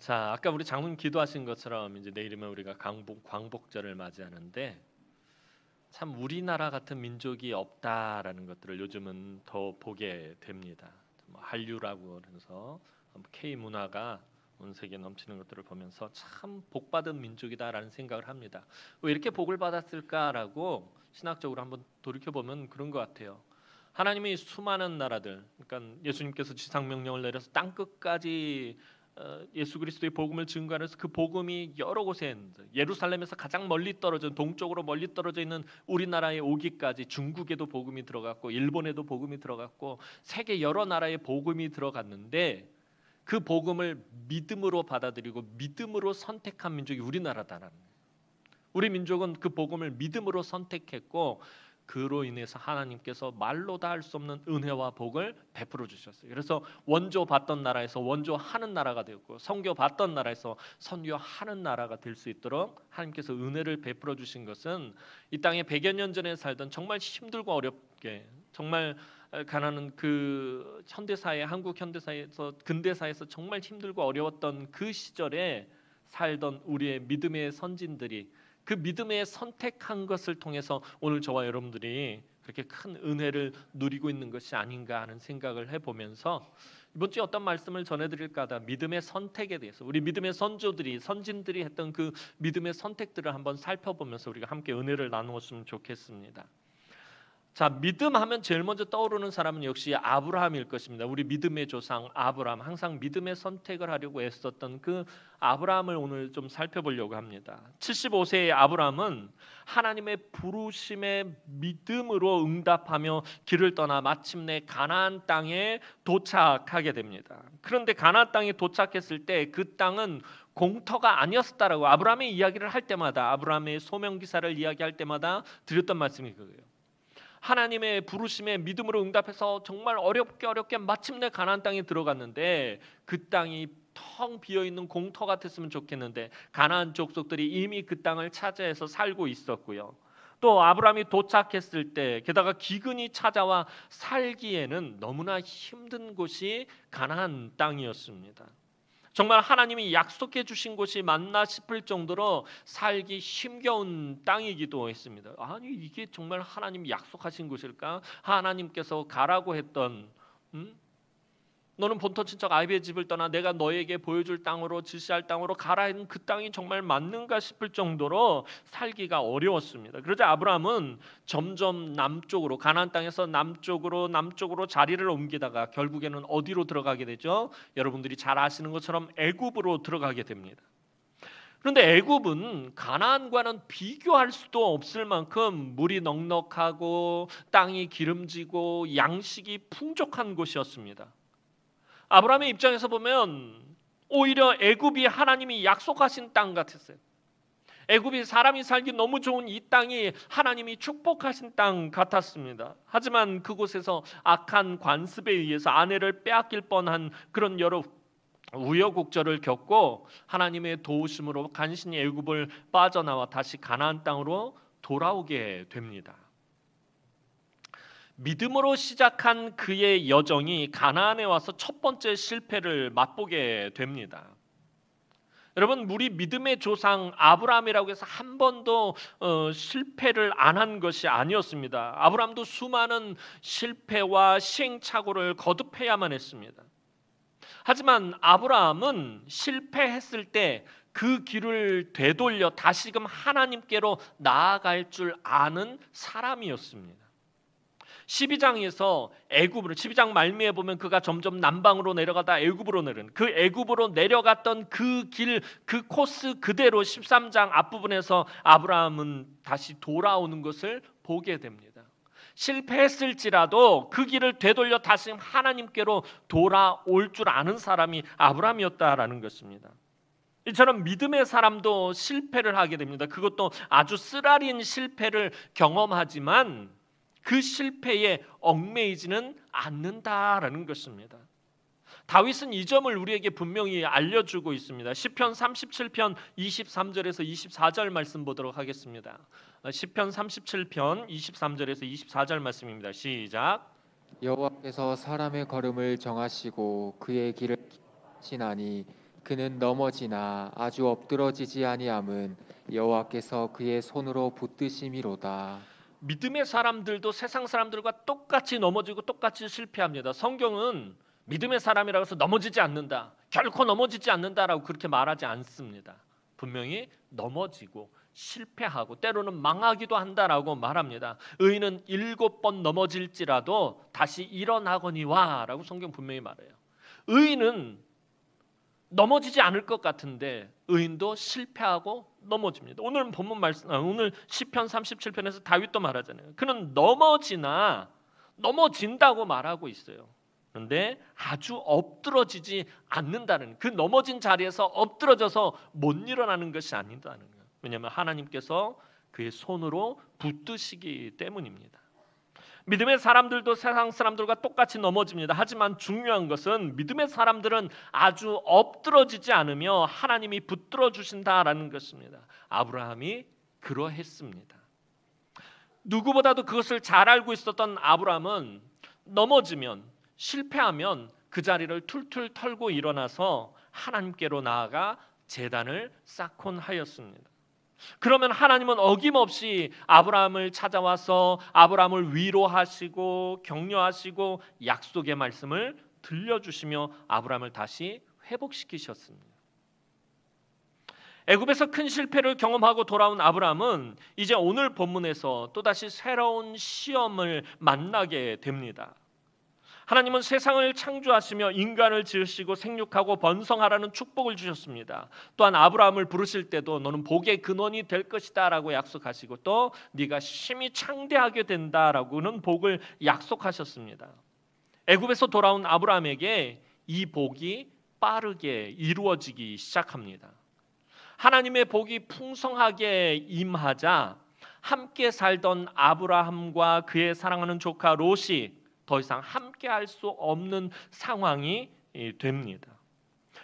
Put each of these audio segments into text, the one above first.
자, 아까 우리 장로님 기도하신 것처럼 이제 내일이면 우리가 광복절을 맞이하는데 참 우리나라 같은 민족이 없다라는 것들을 요즘은 더 보게 됩니다. 뭐 한류라고 그래서 K 문화가 온 세계에 넘치는 것들을 보면서 참 복받은 민족이다라는 생각을 합니다. 왜 이렇게 복을 받았을까라고 신학적으로 한번 돌이켜 보면 그런 것 같아요. 하나님이 수많은 나라들, 그러니까 예수님께서 지상 명령을 내려서 땅 끝까지 예수 그리스도의 복음을 증거하면서 그 복음이 여러 곳에 예루살렘에서 가장 멀리 떨어져 동쪽으로 멀리 떨어져 있는 우리나라에 오기까지 중국에도 복음이 들어갔고 일본에도 복음이 들어갔고 세계 여러 나라에 복음이 들어갔는데 그 복음을 믿음으로 받아들이고 믿음으로 선택한 민족이 우리나라다라는 거예요. 우리 민족은 그 복음을 믿음으로 선택했고 그로 인해서 하나님께서 말로 다 할 수 없는 은혜와 복을 베풀어 주셨어요. 그래서 원조 받던 나라에서 원조하는 나라가 되었고 선교 받던 나라에서 선교하는 나라가 될 수 있도록 하나님께서 은혜를 베풀어 주신 것은 이 땅에 100여 년 전에 살던 정말 힘들고 어렵게 정말 가난한 그 현대사회 한국 현대사회에서 근대사에서 정말 힘들고 어려웠던 그 시절에 살던 우리의 믿음의 선진들이 그 믿음의 선택한 것을 통해서 오늘 저와 여러분들이 그렇게 큰 은혜를 누리고 있는 것이 아닌가 하는 생각을 해보면서 이번 주에 어떤 말씀을 전해드릴까 하다 믿음의 선택에 대해서 우리 믿음의 선조들이 선진들이 했던 그 믿음의 선택들을 한번 살펴보면서 우리가 함께 은혜를 나누었으면 좋겠습니다. 자, 믿음하면 제일 먼저 떠오르는 사람은 역시 아브라함일 것입니다. 우리 믿음의 조상 아브라함, 항상 믿음의 선택을 하려고 애썼던 그 아브라함을 오늘 좀 살펴보려고 합니다. 75세의 아브라함은 하나님의 부르심에 믿음으로 응답하며 길을 떠나 마침내 가나안 땅에 도착하게 됩니다. 그런데 가나안 땅에 도착했을 때 그 땅은 공터가 아니었다라고 아브라함의 이야기를 할 때마다 아브라함의 소명 기사를 이야기할 때마다 드렸던 말씀이 그거예요. 하나님의 부르심에 믿음으로 응답해서 정말 어렵게 마침내 가나안 땅에 들어갔는데 그 땅이 텅 비어있는 공터 같았으면 좋겠는데 가나안 족속들이 이미 그 땅을 차지해서 살고 있었고요. 또 아브라함이 도착했을 때 게다가 기근이 찾아와 살기에는 너무나 힘든 곳이 가나안 땅이었습니다. 정말 하나님이 약속해 주신 곳이 맞나 싶을 정도로 살기 힘겨운 땅이기도 했습니다. 아니 이게 정말 하나님이 약속하신 곳일까? 하나님께서 가라고 했던 너는 본토 친척 아비의 집을 떠나 내가 너에게 보여줄 땅으로 지시할 땅으로 가라 했는 그 땅이 정말 맞는가 싶을 정도로 살기가 어려웠습니다. 그러자 아브라함은 점점 남쪽으로 가나안 땅에서 남쪽으로 자리를 옮기다가 결국에는 어디로 들어가게 되죠? 여러분들이 잘 아시는 것처럼 애굽으로 들어가게 됩니다. 그런데 애굽은 가나안과는 비교할 수도 없을 만큼 물이 넉넉하고 땅이 기름지고 양식이 풍족한 곳이었습니다. 아브라함의 입장에서 보면 오히려 애굽이 하나님이 약속하신 땅 같았어요. 애굽이 사람이 살기 너무 좋은 이 땅이 하나님이 축복하신 땅 같았습니다. 하지만 그곳에서 악한 관습에 의해서 아내를 빼앗길 뻔한 그런 여러 우여곡절을 겪고 하나님의 도우심으로 간신히 애굽을 빠져나와 다시 가나안 땅으로 돌아오게 됩니다. 믿음으로 시작한 그의 여정이 가나안에 와서 첫 번째 실패를 맛보게 됩니다. 여러분 우리 믿음의 조상 아브라함이라고 해서 한 번도 실패를 안 한 것이 아니었습니다. 아브라함도 수많은 실패와 시행착오를 거듭해야만 했습니다. 하지만 아브라함은 실패했을 때 그 길을 되돌려 다시금 하나님께로 나아갈 줄 아는 사람이었습니다. 12장에서 애굽으로 12장 말미에 보면 그가 점점 남방으로 내려가다 애굽으로 내려는 그 애굽으로 내려갔던 그 길 그 코스 그대로 13장 앞부분에서 아브라함은 다시 돌아오는 것을 보게 됩니다. 실패했을지라도 그 길을 되돌려 다시 하나님께로 돌아올 줄 아는 사람이 아브라함이었다라는 것입니다. 이처럼 믿음의 사람도 실패를 하게 됩니다. 그것도 아주 쓰라린 실패를 경험하지만 그 실패에 얽매이지는 않는다라는 것입니다. 다윗은 이 점을 우리에게 분명히 알려주고 있습니다. 시편 37편 23절에서 24절 말씀 보도록 하겠습니다. 시편 37편 23절에서 24절 말씀입니다. 시작. 여호와께서 사람의 걸음을 정하시고 그의 길을 하시나니 그는 넘어지나 아주 엎드러지지 아니함은 여호와께서 그의 손으로 붙드심이로다. 믿음의 사람들도 세상 사람들과 똑같이 넘어지고 똑같이 실패합니다. 성경은 믿음의 사람이라고 해서 넘어지지 않는다, 결코 넘어지지 않는다라고 그렇게 말하지 않습니다. 분명히 넘어지고 실패하고 때로는 망하기도 한다라고 말합니다. 의인은 7번 넘어질지라도 다시 일어나거니와 라고 성경 분명히 말해요. 의인은 넘어지지 않을 것 같은데 의인도 실패하고 넘어집니다. 오늘 본문 말씀, 오늘 시편 37편에서 다윗도 말하잖아요. 그는 넘어진다고 말하고 있어요. 그런데 아주 엎드러지지 않는다는, 그 넘어진 자리에서 엎드러져서 못 일어나는 것이 아니다는 거예요. 왜냐하면 하나님께서 그의 손으로 붙드시기 때문입니다. 믿음의 사람들도 세상 사람들과 똑같이 넘어집니다. 하지만 중요한 것은 믿음의 사람들은 아주 엎드러지지 않으며 하나님이 붙들어 주신다라는 것입니다. 아브라함이 그러했습니다. 누구보다도 그것을 잘 알고 있었던 아브라함은 넘어지면, 실패하면 그 자리를 툴툴 털고 일어나서 하나님께로 나아가 제단을 쌓곤 하였습니다. 그러면 하나님은 어김없이 아브라함을 찾아와서 아브라함을 위로하시고 격려하시고 약속의 말씀을 들려주시며 아브라함을 다시 회복시키셨습니다. 애굽에서 큰 실패를 경험하고 돌아온 아브라함은 이제 오늘 본문에서 또다시 새로운 시험을 만나게 됩니다. 하나님은 세상을 창조하시며 인간을 지으시고 생육하고 번성하라는 축복을 주셨습니다. 또한 아브라함을 부르실 때도 너는 복의 근원이 될 것이다 라고 약속하시고 또 네가 심히 창대하게 된다라고는 복을 약속하셨습니다. 애굽에서 돌아온 아브라함에게 이 복이 빠르게 이루어지기 시작합니다. 하나님의 복이 풍성하게 임하자 함께 살던 아브라함과 그의 사랑하는 조카 롯이 더 이상 함께할 수 없는 상황이 됩니다.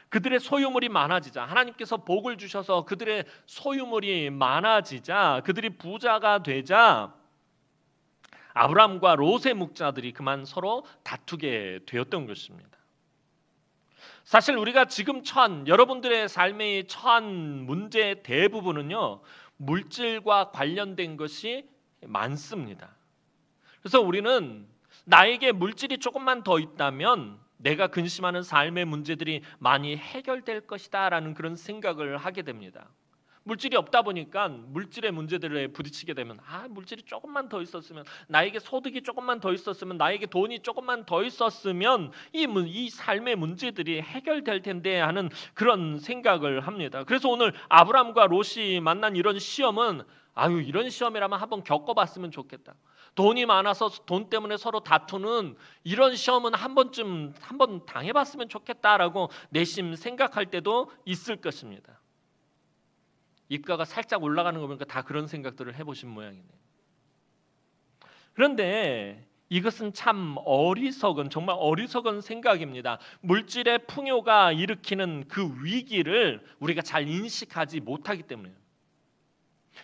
그들의 소유물이 많아지자, 하나님께서 복을 주셔서 그들의 소유물이 많아지자, 그들이 부자가 되자 아브라함과 롯의 묵자들이 그만 서로 다투게 되었던 것입니다. 사실 우리가 지금 여러분들의 삶에 처한 문제의 대부분은요, 물질과 관련된 것이 많습니다. 그래서 우리는 나에게 물질이 조금만 더 있다면 내가 근심하는 삶의 문제들이 많이 해결될 것이다 라는 그런 생각을 하게 됩니다. 물질이 없다 보니까 물질의 문제들에 부딪히게 되면 물질이 조금만 더 있었으면, 나에게 소득이 조금만 더 있었으면, 나에게 돈이 조금만 더 있었으면 이 삶의 문제들이 해결될 텐데 하는 그런 생각을 합니다. 그래서 오늘 아브라함과 롯이 만난 이런 시험은 이런 시험이라면 한번 겪어봤으면 좋겠다. 돈이 많아서 돈 때문에 서로 다투는 이런 시험은 한번 당해봤으면 좋겠다라고 내심 생각할 때도 있을 것입니다. 입가가 살짝 올라가는 거 보니까 다 그런 생각들을 해보신 모양이네요. 그런데 이것은 참 정말 어리석은 생각입니다. 물질의 풍요가 일으키는 그 위기를 우리가 잘 인식하지 못하기 때문에요.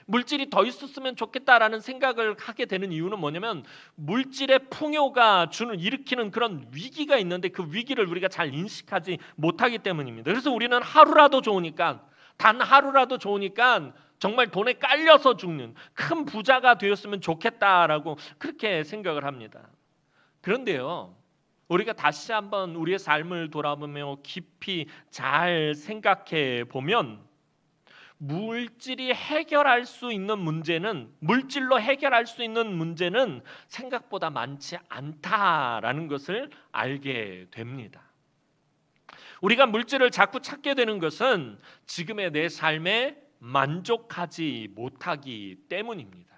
물질이 더 있었으면 좋겠다라는 생각을 하게 되는 이유는 뭐냐면 물질의 풍요가 일으키는 그런 위기가 있는데 그 위기를 우리가 잘 인식하지 못하기 때문입니다. 그래서 우리는 단 하루라도 좋으니까 정말 돈에 깔려서 죽는 큰 부자가 되었으면 좋겠다라고 그렇게 생각을 합니다. 그런데요, 우리가 다시 한번 우리의 삶을 돌아보며 깊이 잘 생각해 보면 물질로 해결할 수 있는 문제는 생각보다 많지 않다라는 것을 알게 됩니다. 우리가 물질을 자꾸 찾게 되는 것은 지금의 내 삶에 만족하지 못하기 때문입니다.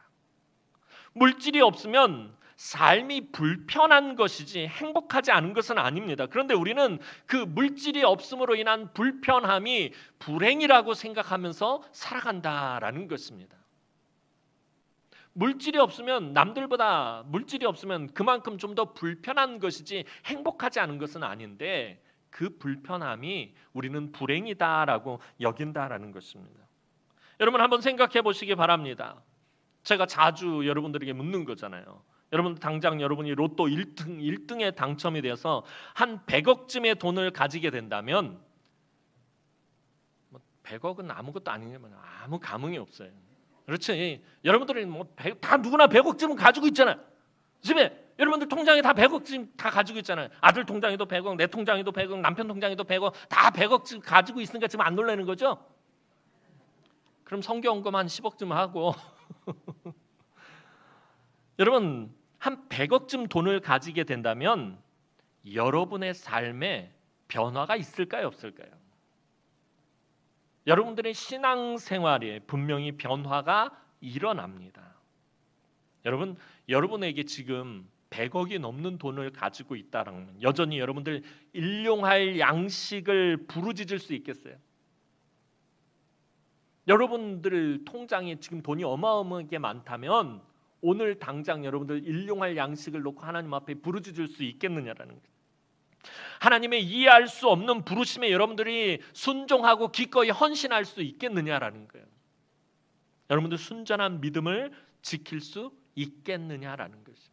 물질이 없으면 삶이 불편한 것이지 행복하지 않은 것은 아닙니다. 그런데 우리는 그 물질이 없음으로 인한 불편함이 불행이라고 생각하면서 살아간다라는 것입니다. 물질이 없으면 그만큼 좀 더 불편한 것이지 행복하지 않은 것은 아닌데 그 불편함이 우리는 불행이다라고 여긴다라는 것입니다. 여러분 한번 생각해 보시기 바랍니다. 제가 자주 여러분들에게 묻는 거잖아요. 여러분이 로또 1등에 당첨이 되어서 한 100억쯤의 돈을 가지게 된다면 100억은 아무것도 아니냐면 아무 감흥이 없어요. 그렇지? 여러분들이 다 누구나 100억쯤은 가지고 있잖아요. 집에 여러분들 통장에 다 100억쯤 다 가지고 있잖아요. 아들 통장에도 100억, 내 통장에도 100억, 남편 통장에도 100억, 다 100억쯤 가지고 있으니까 지금 안 놀라는 거죠? 그럼 성경금 한 10억쯤 하고 여러분 한 100억쯤 돈을 가지게 된다면 여러분의 삶에 변화가 있을까요, 없을까요? 여러분들의 신앙생활에 분명히 변화가 일어납니다. 여러분, 여러분에게 지금 100억이 넘는 돈을 가지고 있다라면 여전히 여러분들 일용할 양식을 부르짖을 수 있겠어요? 여러분들 통장에 지금 돈이 어마어마하게 많다면 오늘 당장 여러분들 일용할 양식을 놓고 하나님 앞에 부르짖을 수 있겠느냐라는 거예요. 하나님의 이해할 수 없는 부르심에 여러분들이 순종하고 기꺼이 헌신할 수 있겠느냐라는 거예요. 여러분들 순전한 믿음을 지킬 수 있겠느냐라는 것입니다.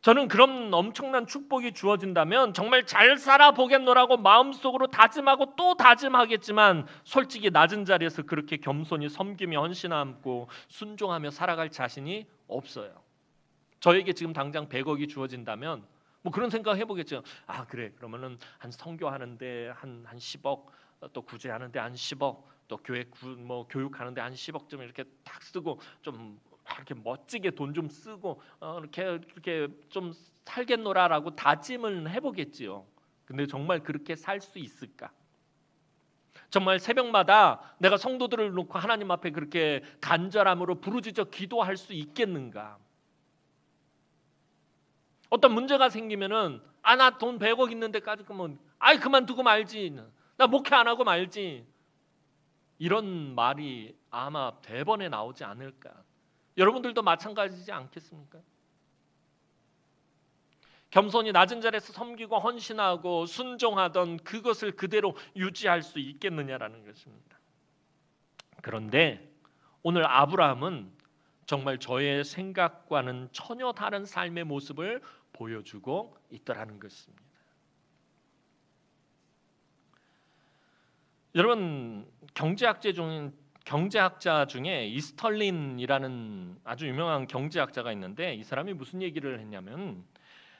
저는 그런 엄청난 축복이 주어진다면 정말 잘 살아보겠노라고 마음속으로 다짐하고 또 다짐하겠지만 솔직히 낮은 자리에서 그렇게 겸손히 섬기며 헌신하고 순종하며 살아갈 자신이 없어요. 저에게 지금 당장 100억이 주어진다면 뭐 그런 생각 해보겠죠. 아 그래 그러면은 한 선교하는데 한 10억 또 구제하는데 한 10억 또 교회 뭐 교육하는데 한 10억쯤 이렇게 딱 쓰고 좀 이렇게 멋지게 돈 좀 쓰고 이렇게 좀 살겠노라라고 다짐을 해보겠지요. 근데 정말 그렇게 살 수 있을까? 정말 새벽마다 내가 성도들을 놓고 하나님 앞에 그렇게 간절함으로 부르짖어 기도할 수 있겠는가? 어떤 문제가 생기면은 나 돈 100억 있는데까지 그러면 그만두고 말지. 나 목회 안 하고 말지. 이런 말이 아마 대번에 나오지 않을까? 여러분들도 마찬가지지 않겠습니까? 겸손히 낮은 자리에서 섬기고 헌신하고 순종하던 그것을 그대로 유지할 수 있겠느냐라는 것입니다. 그런데 오늘 아브라함은 정말 저의 생각과는 전혀 다른 삶의 모습을 보여주고 있더라는 것입니다. 여러분 경제학자 중에 이스털린이라는 아주 유명한 경제학자가 있는데 이 사람이 무슨 얘기를 했냐면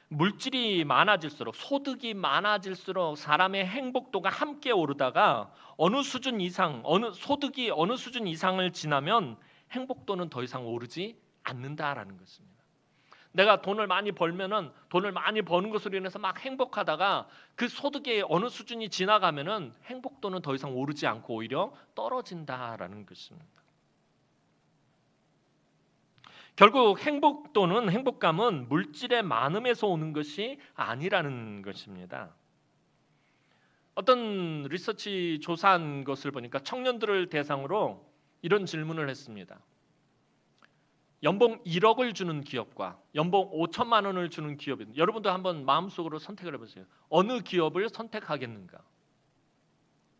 물질이 많아질수록 소득이 많아질수록 사람의 행복도가 함께 오르다가 소득이 어느 수준 이상을 지나면 행복도는 더 이상 오르지 않는다라는 것입니다. 내가 돈을 많이 벌면은 돈을 많이 버는 것으로 인해서 막 행복하다가 그 소득의 어느 수준이 지나가면은 행복도는 더 이상 오르지 않고 오히려 떨어진다라는 것입니다. 결국 행복감은 물질의 많음에서 오는 것이 아니라는 것입니다. 어떤 리서치 조사한 것을 보니까 청년들을 대상으로 이런 질문을 했습니다. 연봉 1억을 주는 기업과 연봉 5천만 원을 주는 기업이 여러분도 한번 마음속으로 선택을 해보세요. 어느 기업을 선택하겠는가?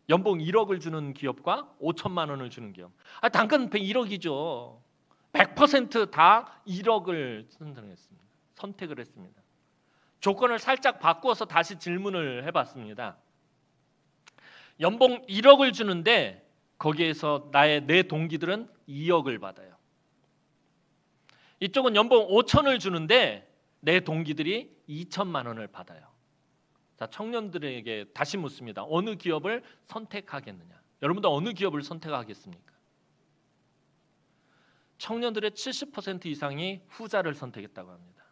연봉 1억을 주는 기업과 5천만 원을 주는 기업. 당근 1억이죠. 100%다 1억을 선택을 했습니다. 조건을 살짝 바꾸어서 다시 질문을 해봤습니다. 연봉 1억을 주는데 거기에서 내 동기들은 2억을 받아요. 이쪽은 연봉 5천을 주는데 내 동기들이 2천만 원을 받아요. 자, 청년들에게 다시 묻습니다. 어느 기업을 선택하겠느냐? 여러분도 어느 기업을 선택하겠습니까? 청년들의 70% 이상이 후자를 선택했다고 합니다.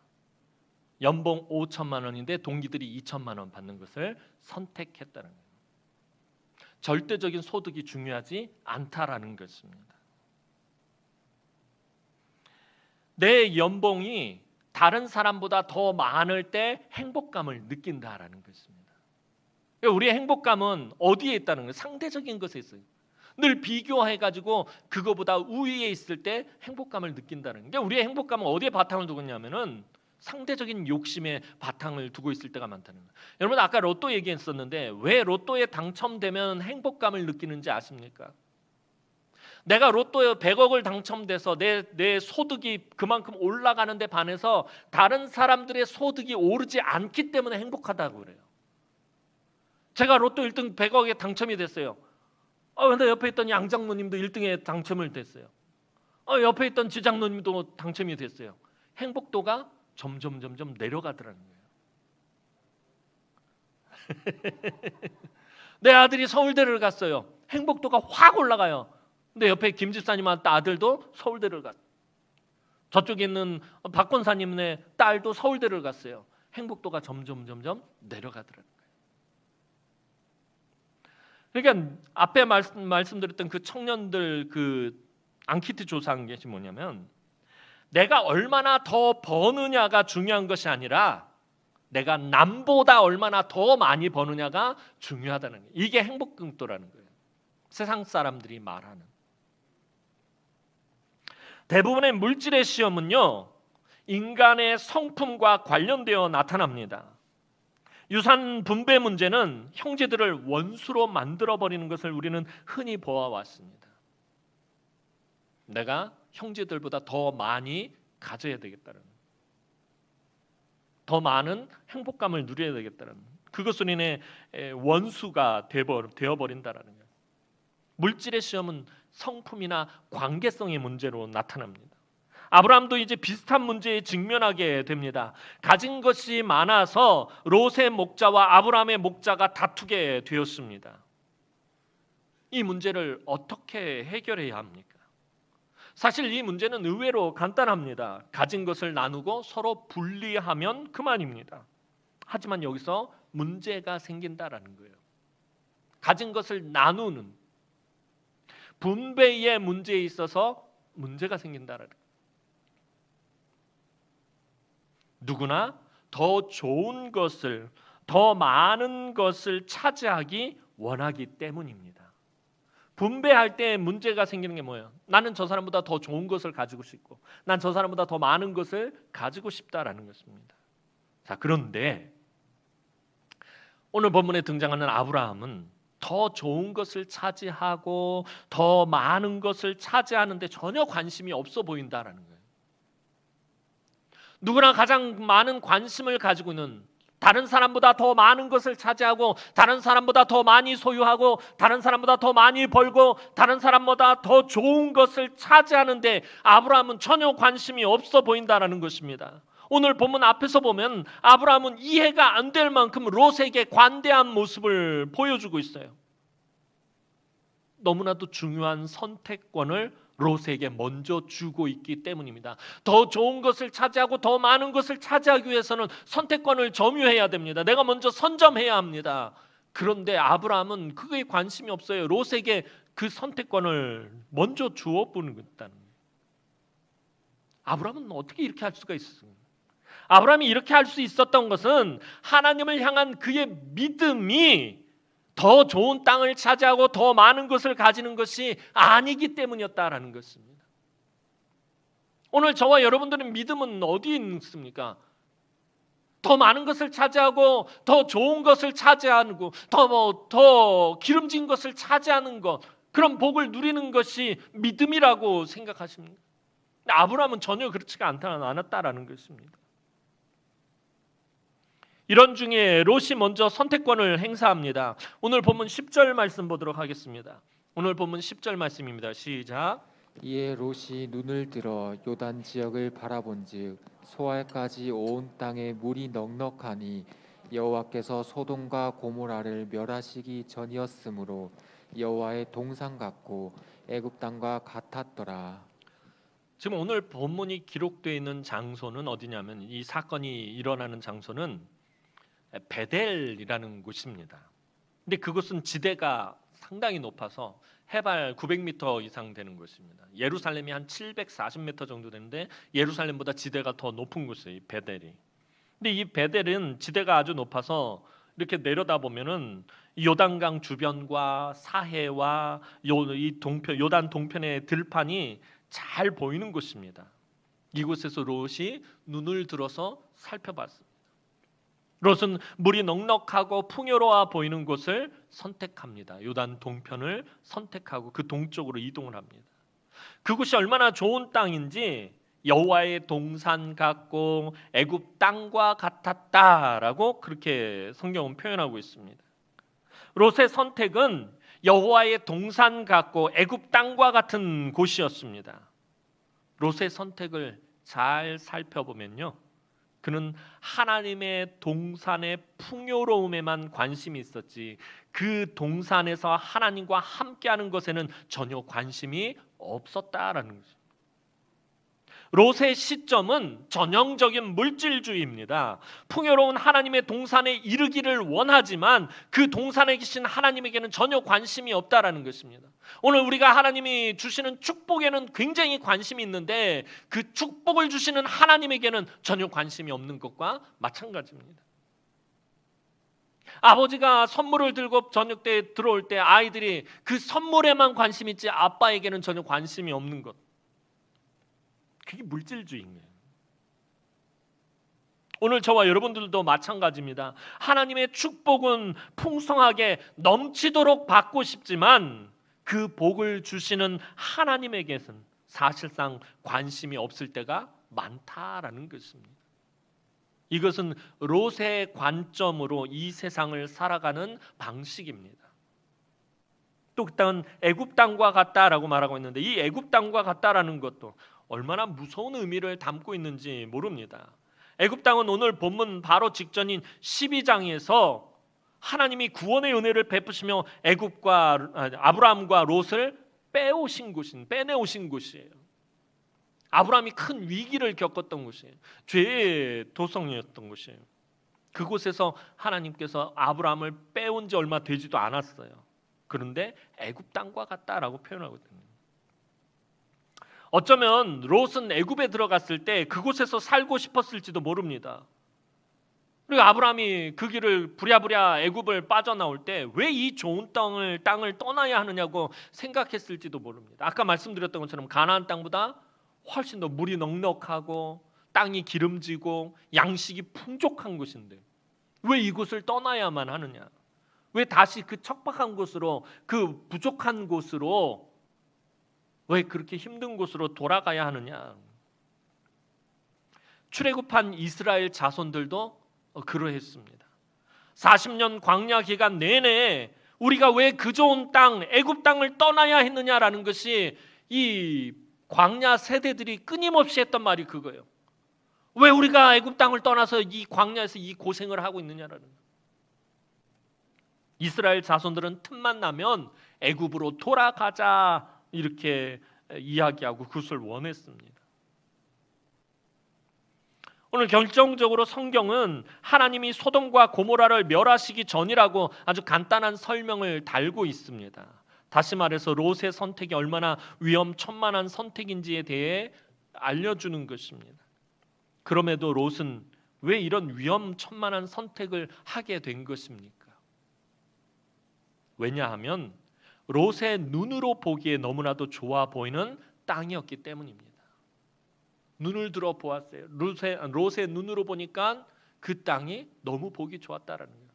연봉 5천만 원인데 동기들이 2천만 원 받는 것을 선택했다는 거예요. 절대적인 소득이 중요하지 않다라는 것입니다. 내 연봉이 다른 사람보다 더 많을 때 행복감을 느낀다라는 것입니다. 우리의 행복감은 어디에 있다는 거예요? 상대적인 것에 있어요. 늘 비교해가지고 그거보다 우위에 있을 때 행복감을 느낀다는 게 우리의 행복감은 어디에 바탕을 두고 있냐면은 상대적인 욕심에 바탕을 두고 있을 때가 많다는 거예요. 여러분 아까 로또 얘기했었는데 왜 로또에 당첨되면 행복감을 느끼는지 아십니까? 내가 로또에 100억을 당첨돼서 내 소득이 그만큼 올라가는 데 반해서 다른 사람들의 소득이 오르지 않기 때문에 행복하다고 그래요. 제가 로또 1등 100억에 당첨이 됐어요. 근데 옆에 있던 양장로님도 1등에 당첨을 됐어요. 옆에 있던 지장로님도 당첨이 됐어요. 행복도가 점점 내려가더라는 거예요. 내 아들이 서울대를 갔어요. 행복도가 확 올라가요. 근데 옆에 김 집사님한테 아들도 서울대를 갔어요. 저쪽에 있는 박 권사님의 딸도 서울대를 갔어요. 행복도가 점점 내려가더라는 거예요. 그러니까 앞에 말씀드렸던 그 청년들 그 앙키트 조사한 것이 뭐냐면, 내가 얼마나 더 버느냐가 중요한 것이 아니라 내가 남보다 얼마나 더 많이 버느냐가 중요하다는 거예요. 이게 행복등도라는 거예요. 세상 사람들이 말하는. 대부분의 물질의 시험은요, 인간의 성품과 관련되어 나타납니다. 유산 분배 문제는 형제들을 원수로 만들어버리는 것을 우리는 흔히 보아왔습니다. 내가 형제들보다 더 많이 가져야 되겠다는, 더 많은 행복감을 누려야 되겠다는, 그것으로 인해 원수가 되어버린다는 거예요. 물질의 시험은 성품이나 관계성의 문제로 나타납니다. 아브라함도 이제 비슷한 문제에 직면하게 됩니다. 가진 것이 많아서 롯의 목자와 아브라함의 목자가 다투게 되었습니다. 이 문제를 어떻게 해결해야 합니까? 사실 이 문제는 의외로 간단합니다. 가진 것을 나누고 서로 분리하면 그만입니다. 하지만 여기서 문제가 생긴다라는 거예요. 가진 것을 나누는 분배의 문제에 있어서 문제가 생긴다라는 거예요. 누구나 더 좋은 것을, 더 많은 것을 차지하기 원하기 때문입니다. 분배할 때 문제가 생기는 게 뭐예요? 나는 저 사람보다 더 좋은 것을 가지고 싶고, 난 저 사람보다 더 많은 것을 가지고 싶다라는 것입니다. 자, 그런데 오늘 본문에 등장하는 아브라함은 더 좋은 것을 차지하고 더 많은 것을 차지하는데 전혀 관심이 없어 보인다라는 거예요. 누구나 가장 많은 관심을 가지고 있는, 다른 사람보다 더 많은 것을 차지하고, 다른 사람보다 더 많이 소유하고, 다른 사람보다 더 많이 벌고, 다른 사람보다 더 좋은 것을 차지하는데 아브라함은 전혀 관심이 없어 보인다라는 것입니다. 오늘 본문 앞에서 보면 아브라함은 이해가 안 될 만큼 롯에게 관대한 모습을 보여주고 있어요. 너무나도 중요한 선택권을 롯에게 먼저 주고 있기 때문입니다. 더 좋은 것을 차지하고 더 많은 것을 차지하기 위해서는 선택권을 점유해야 됩니다. 내가 먼저 선점해야 합니다. 그런데 아브라함은 그게 관심이 없어요. 롯에게 그 선택권을 먼저 주어 보는 것다는. 아브라함은 어떻게 이렇게 할 수가 있었습니까? 아브라함이 이렇게 할 수 있었던 것은 하나님을 향한 그의 믿음이 더 좋은 땅을 차지하고 더 많은 것을 가지는 것이 아니기 때문이었다라는 것입니다. 오늘 저와 여러분들의 믿음은 어디에 있습니까? 더 많은 것을 차지하고 더 좋은 것을 차지하고 더 기름진 것을 차지하는 것, 그런 복을 누리는 것이 믿음이라고 생각하십니까? 근데 아브라함은 전혀 그렇지가 않았다라는 것입니다. 이런 중에 롯이 먼저 선택권을 행사합니다. 오늘 본문 10절 말씀 보도록 하겠습니다. 오늘 본문 10절 말씀입니다. 시작. 이에 롯이 눈을 들어 요단 지역을 바라본즉 소알까지 온 땅에 물이 넉넉하니 여호와께서 소돔과 고모라를 멸하시기 전이었으므로 여호와의 동산 같고 애굽 땅과 같았더라. 지금 오늘 본문이 기록되어 있는 장소는 어디냐면, 이 사건이 일어나는 장소는 베델이라는 곳입니다. 근데 그곳은 지대가 상당히 높아서 해발 900m 이상 되는 곳입니다. 예루살렘이 한 740m 정도 되는데 예루살렘보다 지대가 더 높은 곳이에요, 이 베델이. 근데 이 베델은 지대가 아주 높아서 이렇게 내려다 보면은 요단강 주변과 사해와 이 동편, 요단 동편의 들판이 잘 보이는 곳입니다. 이곳에서 롯이 눈을 들어서 살펴봤습니다. 롯은 물이 넉넉하고 풍요로워 보이는 곳을 선택합니다. 요단 동편을 선택하고 그 동쪽으로 이동을 합니다. 그곳이 얼마나 좋은 땅인지 여호와의 동산 같고 애굽 땅과 같았다라고 그렇게 성경은 표현하고 있습니다. 롯의 선택은 여호와의 동산 같고 애굽 땅과 같은 곳이었습니다. 롯의 선택을 잘 살펴보면요, 그는 하나님의 동산의 풍요로움에만 관심이 있었지 그 동산에서 하나님과 함께하는 것에는 전혀 관심이 없었다라는 거죠. 롯의 시점은 전형적인 물질주의입니다. 풍요로운 하나님의 동산에 이르기를 원하지만 그 동산에 계신 하나님에게는 전혀 관심이 없다라는 것입니다. 오늘 우리가 하나님이 주시는 축복에는 굉장히 관심이 있는데 그 축복을 주시는 하나님에게는 전혀 관심이 없는 것과 마찬가지입니다. 아버지가 선물을 들고 저녁 때 들어올 때 아이들이 그 선물에만 관심이 있지 아빠에게는 전혀 관심이 없는 것, 그게 물질주의인 거예요. 오늘 저와 여러분들도 마찬가지입니다. 하나님의 축복은 풍성하게 넘치도록 받고 싶지만 그 복을 주시는 하나님에게는 사실상 관심이 없을 때가 많다라는 것입니다. 이것은 롯의 관점으로 이 세상을 살아가는 방식입니다. 또 그 땅은 애굽 땅과 같다라고 말하고 있는데 이 애굽 땅과 같다라는 것도 얼마나 무서운 의미를 담고 있는지 모릅니다. 애굽 땅은 오늘 본문 바로 직전인 12장에서 하나님이 구원의 은혜를 베푸시며 아브라함과 롯을 빼내오신 곳이에요. 아브라함이 큰 위기를 겪었던 곳이에요. 죄의 도성이었던 곳이에요. 그곳에서 하나님께서 아브라함을 빼온 지 얼마 되지도 않았어요. 그런데 애굽 땅과 같다라고 표현하고 있습니다. 어쩌면 롯은 애굽에 들어갔을 때 그곳에서 살고 싶었을지도 모릅니다. 그리고 아브라함이 그 길을 부랴부랴 애굽을 빠져나올 때 왜 이 좋은 땅을 떠나야 하느냐고 생각했을지도 모릅니다. 아까 말씀드렸던 것처럼 가나안 땅보다 훨씬 더 물이 넉넉하고 땅이 기름지고 양식이 풍족한 곳인데 왜 이곳을 떠나야만 하느냐? 왜 다시 그 척박한 곳으로, 그 부족한 곳으로, 왜 그렇게 힘든 곳으로 돌아가야 하느냐? 출애굽한 이스라엘 자손들도 그러했습니다. 40년 광야 기간 내내 우리가 왜 그 좋은 땅, 애굽 땅을 떠나야 했느냐라는 것이 이 광야 세대들이 끊임없이 했던 말이 그거예요. 왜 우리가 애굽 땅을 떠나서 이 광야에서 이 고생을 하고 있느냐라는 거예요. 이스라엘 자손들은 틈만 나면 애굽으로 돌아가자 이렇게 이야기하고 그것을 원했습니다. 오늘 결정적으로 성경은 하나님이 소돔과 고모라를 멸하시기 전이라고 아주 간단한 설명을 달고 있습니다. 다시 말해서 롯의 선택이 얼마나 위험천만한 선택인지에 대해 알려주는 것입니다. 그럼에도 롯은 왜 이런 위험천만한 선택을 하게 된 것입니까? 왜냐하면 롯의 눈으로 보기에 너무나도 좋아 보이는 땅이었기 때문입니다. 눈을 들어 보았어요. 롯의 눈으로 보니까 그 땅이 너무 보기 좋았다라는 거예요.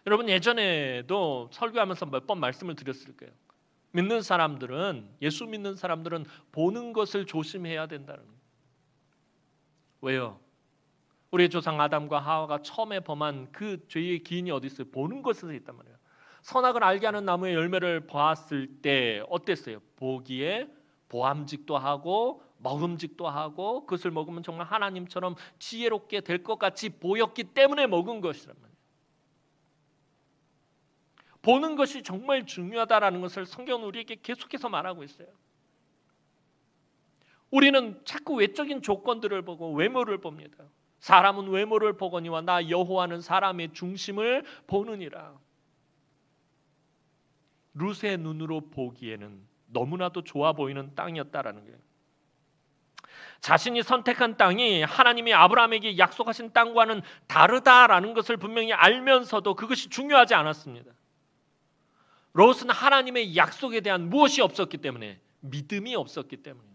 여러분, 예전에도 설교하면서 몇 번 말씀을 드렸을 거예요. 예수 믿는 사람들은 보는 것을 조심해야 된다는 거예요. 왜요? 우리의 조상 아담과 하와가 처음에 범한 그 죄의 기인이 어디 있어요? 보는 것에서 있단 말이에요. 선악을 알게 하는 나무의 열매를 보았을 때 어땠어요? 보기에 보암직도 하고 먹음직도 하고 그것을 먹으면 정말 하나님처럼 지혜롭게 될 것 같이 보였기 때문에 먹은 것이란 말이에요. 보는 것이 정말 중요하다라는 것을 성경은 우리에게 계속해서 말하고 있어요. 우리는 자꾸 외적인 조건들을 보고 외모를 봅니다. 사람은 외모를 보거니와 나 여호와는 사람의 중심을 보느니라. 룻의 눈으로 보기에는 너무나도 좋아 보이는 땅이었다라는 거예요. 자신이 선택한 땅이 하나님이 아브라함에게 약속하신 땅과는 다르다라는 것을 분명히 알면서도 그것이 중요하지 않았습니다. 롯은 하나님의 약속에 대한 무엇이 없었기 때문에, 믿음이 없었기 때문에,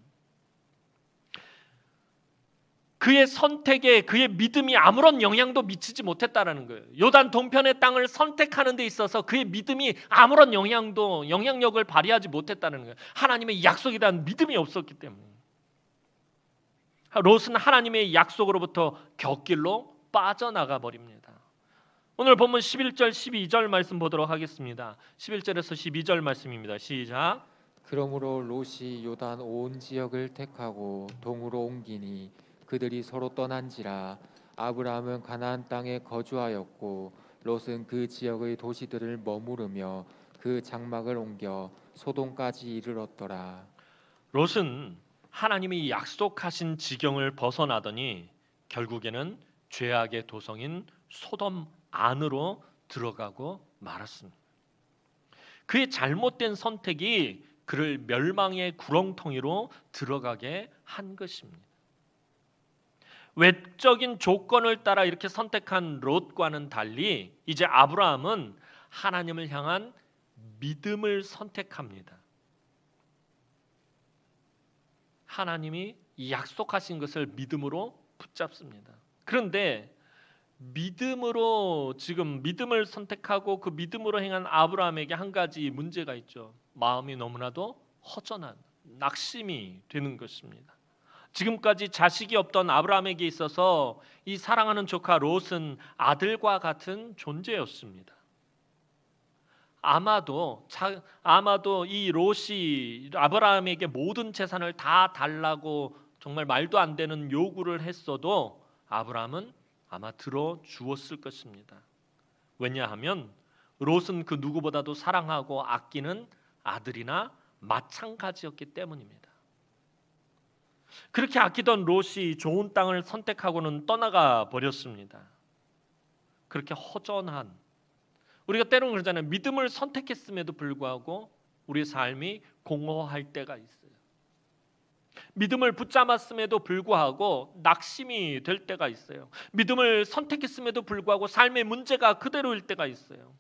그의 선택에 그의 믿음이 아무런 영향도 미치지 못했다라는 거예요. 요단 동편의 땅을 선택하는 데 있어서 그의 믿음이 아무런 영향력을 발휘하지 못했다는 거예요. 하나님의 약속에 대한 믿음이 없었기 때문에. 롯은 하나님의 약속으로부터 곁길로 빠져나가 버립니다. 오늘 본문 11절 12절 말씀 보도록 하겠습니다. 11절에서 12절 말씀입니다. 시작. 그러므로 롯이 요단 온 지역을 택하고 동으로 옮기니 그들이 서로 떠난지라. 아브라함은 가나안 땅에 거주하였고 롯은 그 지역의 도시들을 머무르며 그 장막을 옮겨 소돔까지 이르렀더라. 롯은 하나님이 약속하신 지경을 벗어나더니 결국에는 죄악의 도성인 소돔 안으로 들어가고 말았습니다. 그의 잘못된 선택이 그를 멸망의 구렁텅이로 들어가게 한 것입니다. 외적인 조건을 따라 이렇게 선택한 롯과는 달리 이제 아브라함은 하나님을 향한 믿음을 선택합니다. 하나님이 약속하신 것을 믿음으로 붙잡습니다. 그런데 믿음으로 지금 믿음을 선택하고 그 믿음으로 행한 아브라함에게 한 가지 문제가 있죠. 마음이 너무나도 허전한 낙심이 되는 것입니다. 지금까지 자식이 없던 아브라함에게 있어서 이 사랑하는 조카 롯은 아들과 같은 존재였습니다. 아마도 이 롯이 아브라함에게 모든 재산을 다 달라고 정말 말도 안 되는 요구를 했어도 아브라함은 아마 들어주었을 것입니다. 왜냐하면 롯은 그 누구보다도 사랑하고 아끼는 아들이나 마찬가지였기 때문입니다. 그렇게 아끼던 롯이 좋은 땅을 선택하고는 떠나가 버렸습니다. 그렇게 허전한, 우리가 때로는 그러잖아요. 믿음을 선택했음에도 불구하고 우리의 삶이 공허할 때가 있어요. 믿음을 붙잡았음에도 불구하고 낙심이 될 때가 있어요. 믿음을 선택했음에도 불구하고 삶의 문제가 그대로일 때가 있어요.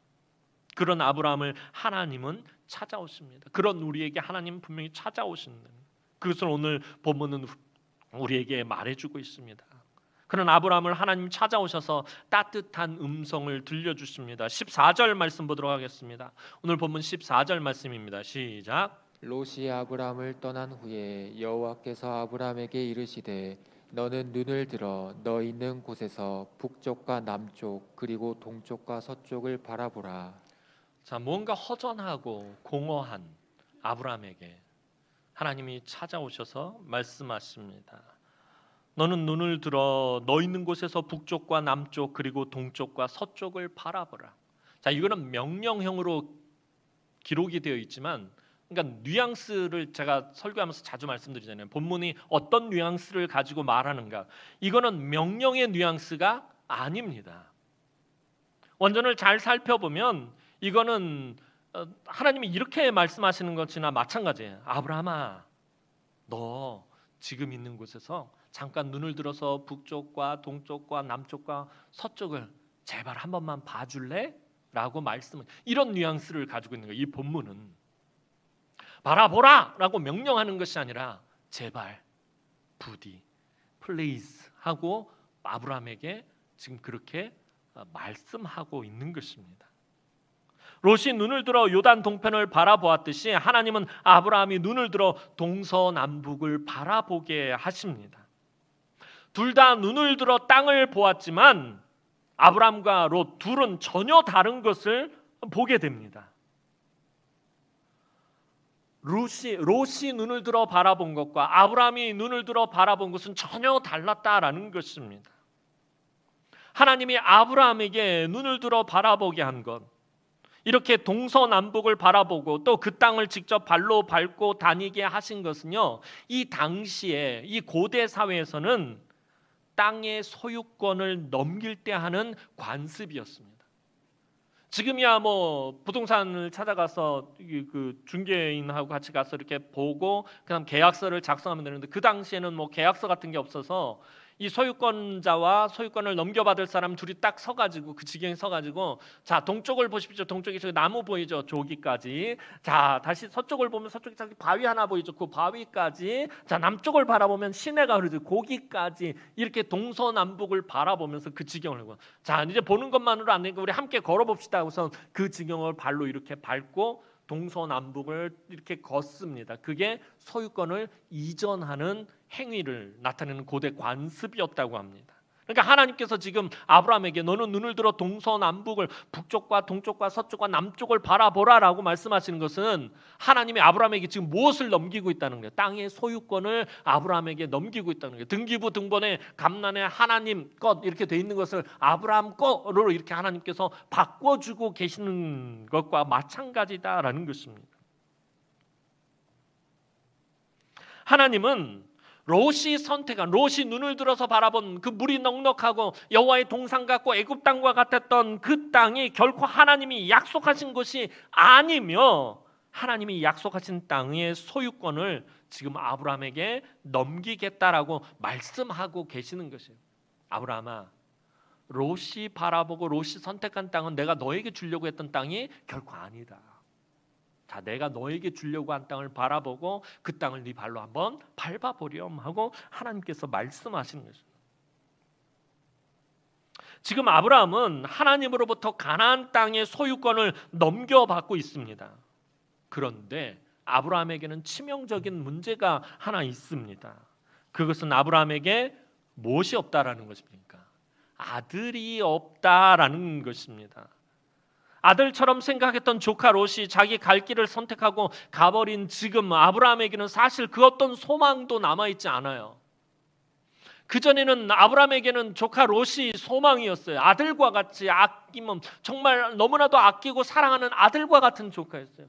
그런 아브라함을 하나님은 찾아오십니다. 그런 우리에게 하나님은 분명히 찾아오신다. 그것을 오늘 본문은 우리에게 말해주고 있습니다. 그런 아브라함을 하나님 찾아오셔서 따뜻한 음성을 들려주십니다. 14절 말씀 보도록 하겠습니다. 오늘 본문 14절 말씀입니다. 시작. 롯이 아브라함을 떠난 후에 여호와께서 아브라함에게 이르시되 너는 눈을 들어 너 있는 곳에서 북쪽과 남쪽 그리고 동쪽과 서쪽을 바라보라. 자, 뭔가 허전하고 공허한 아브라함에게 하나님이 찾아오셔서 말씀하십니다. 너는 눈을 들어 너 있는 곳에서 북쪽과 남쪽 그리고 동쪽과 서쪽을 바라보라. 자, 이거는 명령형으로 기록이 되어 있지만, 그러니까 뉘앙스를 제가 설교하면서 자주 말씀드리잖아요. 본문이 어떤 뉘앙스를 가지고 말하는가. 이거는 명령의 뉘앙스가 아닙니다. 원전을 잘 살펴보면 이거는 하나님이 이렇게 말씀하시는 것이나 마찬가지예요. 아브라함아, 너 지금 있는 곳에서 잠깐 눈을 들어서 북쪽과 동쪽과 남쪽과 서쪽을 제발 한 번만 봐줄래? 라고 말씀을, 이런 뉘앙스를 가지고 있는 거예요. 이 본문은 바라보라! 라고 명령하는 것이 아니라 제발, 부디, please 하고 아브라함에게 지금 그렇게 말씀하고 있는 것입니다. 롯이 눈을 들어 요단 동편을 바라보았듯이 하나님은 아브라함이 눈을 들어 동서남북을 바라보게 하십니다. 둘 다 눈을 들어 땅을 보았지만 아브라함과 롯 둘은 전혀 다른 것을 보게 됩니다. 롯이 눈을 들어 바라본 것과 아브라함이 눈을 들어 바라본 것은 전혀 달랐다라는 것입니다. 하나님이 아브라함에게 눈을 들어 바라보게 한 것, 이렇게 동서남북을 바라보고 또 그 땅을 직접 발로 밟고 다니게 하신 것은요, 이 당시에 이 고대 사회에서는 땅의 소유권을 넘길 때 하는 관습이었습니다. 지금이야 뭐 부동산을 찾아가서 그 중개인하고 같이 가서 이렇게 보고 그다음 계약서를 작성하면 되는데, 그 당시에는 뭐 계약서 같은 게 없어서 이 소유권자와 소유권을 넘겨받을 사람 둘이 딱 서가지고 그 지경에 서가지고, 자, 동쪽을 보십시오. 동쪽에 저기 나무 보이죠? 저기까지. 자, 다시 서쪽을 보면 서쪽에 저기 바위 하나 보이죠? 그 바위까지. 자, 남쪽을 바라보면 시내가 흐르죠. 거기까지. 이렇게 동서남북을 바라보면서 그 지경을 고, 자, 이제 보는 것만으로 안 되니까 우리 함께 걸어봅시다. 우선 그 지경을 발로 이렇게 밟고 동서남북을 이렇게 걷습니다. 그게 소유권을 이전하는 행위를 나타내는 고대 관습이었다고 합니다. 그러니까 하나님께서 지금 아브라함에게 너는 눈을 들어 동서남북을 북쪽과 동쪽과 서쪽과 남쪽을 바라보라라고 말씀하시는 것은 하나님이 아브라함에게 지금 무엇을 넘기고 있다는 거예요? 땅의 소유권을 아브라함에게 넘기고 있다는 거예요. 등기부 등본에 감난에 하나님 것 이렇게 돼 있는 것을 아브라함 것으로 이렇게 하나님께서 바꿔주고 계시는 것과 마찬가지다라는 것입니다. 하나님은 롯이 선택한, 롯이 눈을 들어서 바라본 그 물이 넉넉하고 여호와의 동산 같고 애굽 땅과 같았던 그 땅이 결코 하나님이 약속하신 것이 아니며 하나님이 약속하신 땅의 소유권을 지금 아브라함에게 넘기겠다라고 말씀하고 계시는 것이에요. 아브라함아, 롯이 바라보고 롯이 선택한 땅은 내가 너에게 주려고 했던 땅이 결코 아니다. 자, 내가 너에게 주려고 한 땅을 바라보고 그 땅을 네 발로 한번 밟아보렴 하고 하나님께서 말씀하시는 것입니다. 지금 아브라함은 하나님으로부터 가나안 땅의 소유권을 넘겨받고 있습니다. 그런데 아브라함에게는 치명적인 문제가 하나 있습니다. 그것은 아브라함에게 무엇이 없다라는 것입니까? 아들이 없다라는 것입니다. 아들처럼 생각했던 조카 롯이 자기 갈 길을 선택하고 가버린 지금 아브라함에게는 사실 그 어떤 소망도 남아있지 않아요. 그전에는 아브라함에게는 조카 롯이 소망이었어요. 아들과 같이 아끼면 정말 너무나도 아끼고 사랑하는 아들과 같은 조카였어요.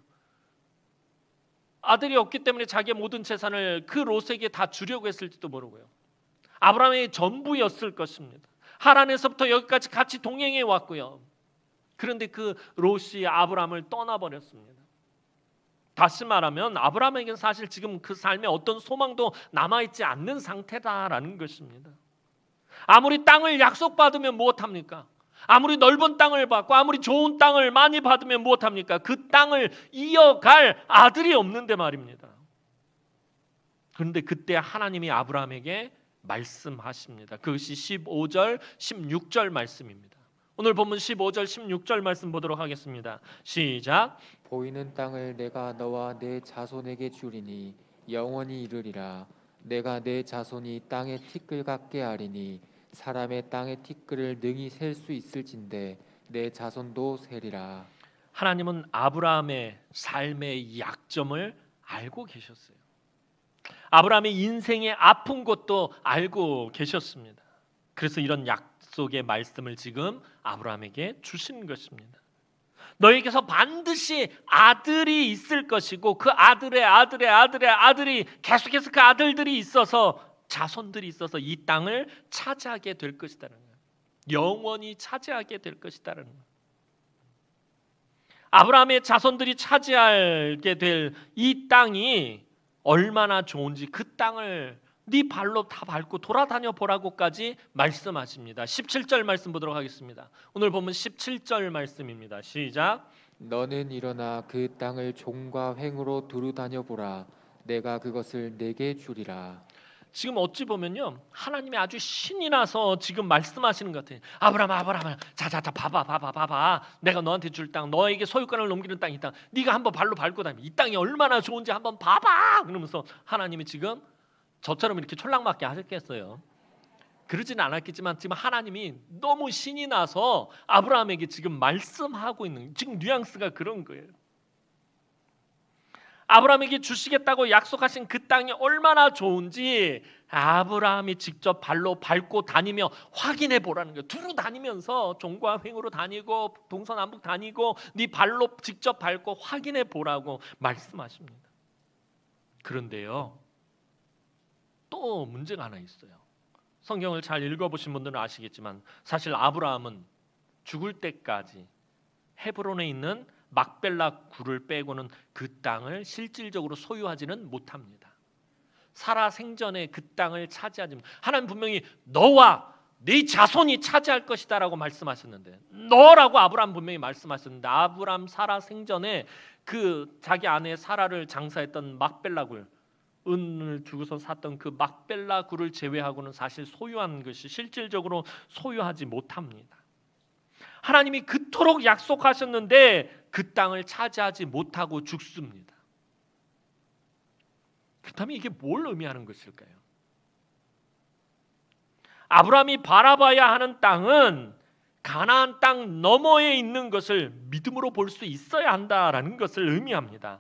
아들이 없기 때문에 자기의 모든 재산을 그 롯에게 다 주려고 했을지도 모르고요. 아브라함의 전부였을 것입니다. 하란에서부터 여기까지 같이 동행해 왔고요. 그런데 그 롯이 아브라함을 떠나버렸습니다. 다시 말하면 아브라함에게는 사실 지금 그 삶에 어떤 소망도 남아있지 않는 상태다라는 것입니다. 아무리 땅을 약속받으면 무엇합니까? 아무리 넓은 땅을 받고 아무리 좋은 땅을 많이 받으면 무엇합니까? 그 땅을 이어갈 아들이 없는데 말입니다. 그런데 그때 하나님이 아브라함에게 말씀하십니다. 그것이 15절, 16절 말씀입니다. 오늘 본문 15절, 16절 말씀 보도록 하겠습니다. 시작. 보이는 땅을 내가 너와 내 자손에게 주리니 영원히 이르리라. 내가 내 자손이 땅의 티끌 같게 하리니 사람의 땅의 티끌을 능히 셀 수 있을진데 내 자손도 세리라. 하나님은 아브라함의 삶의 약점을 알고 계셨어요. 아브라함의 인생의 아픈 것도 알고 계셨습니다. 그래서 이런 약속의 말씀을 지금 아브라함에게 주신 것입니다. 너에게서 반드시 아들이 있을 것이고 그 아들의 아들이 계속해서 그 아들들이 있어서 자손들이 있어서 이 땅을 차지하게 될 것이다라는 거예요. 영원히 차지하게 될 것이다라는 거예요. 아브라함의 자손들이 차지하게 될 이 땅이 얼마나 좋은지 그 땅을 네 발로 다 밟고 돌아다녀 보라고까지 말씀하십니다. 17절 말씀 보도록 하겠습니다. 오늘 보면 17절 말씀입니다. 시작. 너는 일어나 그 땅을 종과 횡으로 두루 다녀 보라. 내가 그것을 내게 주리라. 지금 어찌 보면요, 하나님이 아주 신이 나서 지금 말씀하시는 것 같아요. 아브라함, 자, 봐봐. 내가 너한테 줄 땅, 너에게 소유권을 넘기는 땅이 있다. 네가 한번 발로 밟고 다니. 이 땅이 얼마나 좋은지 한번 봐봐. 그러면서 하나님이 지금 저처럼 이렇게 촐랑맞게 하셨겠어요. 그러지는 않았겠지만 지금 하나님이 너무 신이 나서 아브라함에게 지금 말씀하고 있는 지금 뉘앙스가 그런 거예요. 아브라함에게 주시겠다고 약속하신 그 땅이 얼마나 좋은지 아브라함이 직접 발로 밟고 다니며 확인해 보라는 거예요. 두루 다니면서 종과 횡으로 다니고 동서남북 다니고 네 발로 직접 밟고 확인해 보라고 말씀하십니다. 그런데요, 또 문제가 하나 있어요. 성경을 잘 읽어보신 분들은 아시겠지만 사실 아브라함은 죽을 때까지 헤브론에 있는 막벨라 굴을 빼고는 그 땅을 실질적으로 소유하지는 못합니다. 살아 생전에 그 땅을 차지하지 못. 하나님 분명히 너와 네 자손이 차지할 것이다라고 말씀하셨는데, 너라고 아브라함 분명히 말씀하셨는데, 아브라함 살아 생전에 그 자기 아내 사라를 장사했던 막벨라 굴, 은을 주고서 샀던 그 막벨라 굴을 제외하고는 사실 소유한 것이 실질적으로 소유하지 못합니다. 하나님이 그토록 약속하셨는데 그 땅을 차지하지 못하고 죽습니다. 그렇다면 이게 뭘 의미하는 것일까요? 아브라함이 바라봐야 하는 땅은 가나안 땅 너머에 있는 것을 믿음으로 볼 수 있어야 한다라는 것을 의미합니다.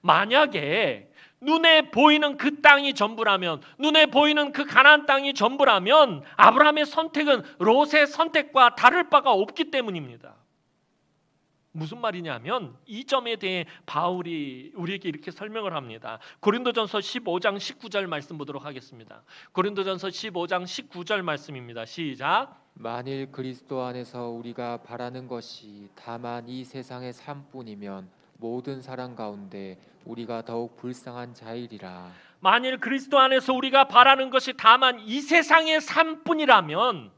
만약에 눈에 보이는 그 땅이 전부라면, 눈에 보이는 그 가나안 땅이 전부라면 아브라함의 선택은 롯의 선택과 다를 바가 없기 때문입니다. 무슨 말이냐면 이 점에 대해 바울이 우리에게 이렇게 설명을 합니다. 고린도전서 15장 19절 말씀 보도록 하겠습니다. 고린도전서 15장 19절 말씀입니다. 시작. 만일 그리스도 안에서 우리가 바라는 것이 다만 이 세상의 삶뿐이면 모든 사람 가운데 우리가 더욱 불쌍한 자이리라. 만일 그리스도 안에서 우리가 바라는 것이 다만 이 세상의 삶뿐이라면,